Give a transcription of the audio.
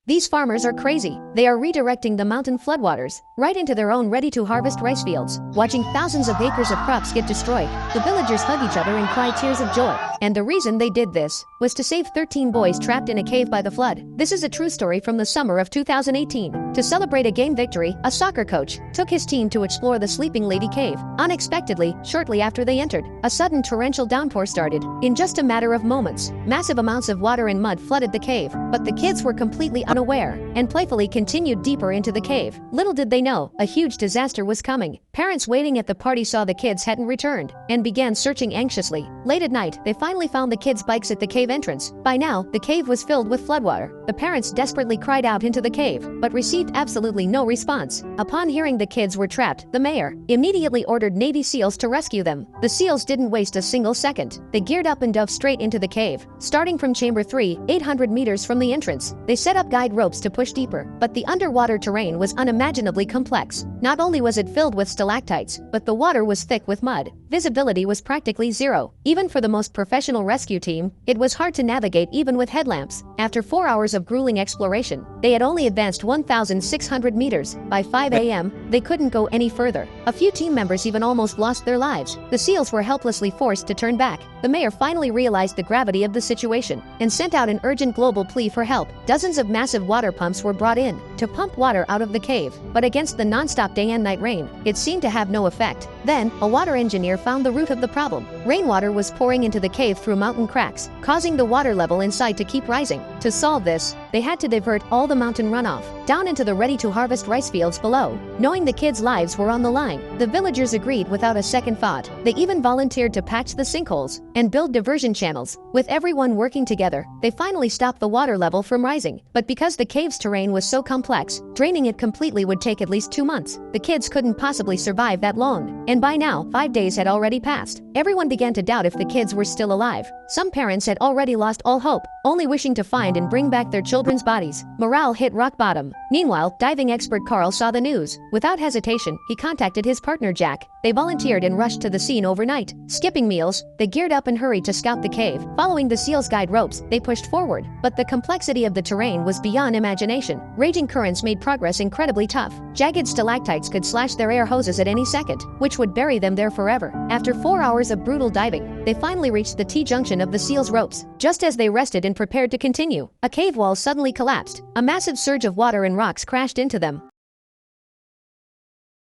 These farmers are crazy. They are redirecting the mountain floodwaters right into their own ready-to-harvest rice fields, watching thousands of acres of crops get destroyed. The villagers hug each other and cry tears of joy. And the reason they did this was to save 13 boys trapped in a cave by the flood. This is a true story from the summer of 2018. To celebrate a game victory, a soccer coach took his team to explore the Sleeping Lady Cave. Unexpectedly, shortly after they entered, a sudden torrential downpour started. In just a matter of moments, massive amounts of water and mud flooded the cave, but the kids were completely unaware and playfully continued deeper into the cave. Little did they know, a huge disaster was coming. Parents waiting at the party saw the kids hadn't returned and began searching anxiously. Late at night, they finally found the kids' bikes at the cave entrance. By now, the cave was filled with floodwater. The parents desperately cried out into the cave, but received absolutely no response. Upon hearing the kids were trapped, the mayor immediately ordered Navy SEALs to rescue them. The SEALs didn't waste a single second. They geared up and dove straight into the cave. Starting from chamber 3, 800 meters from the entrance, they set up guide ropes to push deeper, but the underwater terrain was unimaginably complex. Not only was it filled with stalactites, but the water was thick with mud. Visibility was practically zero. Even for the most professional rescue team, it was hard to navigate even with headlamps. After 4 hours of grueling exploration, they had only advanced 1,600 meters. By 5 a.m., they couldn't go any further. A few team members even almost lost their lives. The SEALs were helplessly forced to turn back. The mayor finally realized the gravity of the situation and sent out an urgent global plea for help. Dozens of massive water pumps were brought in to pump water out of the cave, but against the non-stop day and night rain, it seemed to have no effect. Then, a water engineer found the root of the problem. Rainwater was pouring into the cave through mountain cracks, causing the water level inside to keep rising. To solve this, they had to divert all the mountain runoff down into the ready-to-harvest rice fields below. Knowing the kids' lives were on the line, the villagers agreed without a second thought. They even volunteered to patch the sinkholes and build diversion channels. With everyone working together, they finally stopped the water level from rising. But because the cave's terrain was so complex, draining it completely would take at least 2 months. The kids couldn't possibly survive that long. And by now, 5 days had already passed. Everyone began to doubt if the kids were still alive. Some parents had already lost all hope, only wishing to find and bring back their children's bodies. Morale hit rock bottom. Meanwhile, diving expert Carl saw the news. Without hesitation, he contacted his partner Jack. They volunteered and rushed to the scene overnight. Skipping meals, they geared up and hurried to scout the cave. Following the SEALs' guide ropes, they pushed forward. But the complexity of the terrain was beyond imagination. Raging currents made progress incredibly tough. Jagged stalactites could slash their air hoses at any second, which would bury them there forever. After 4 hours of brutal diving, they finally reached the T-junction of the SEALs' ropes. Just as they rested and prepared to continue, a cave wall suddenly collapsed. A massive surge of water and rocks crashed into them.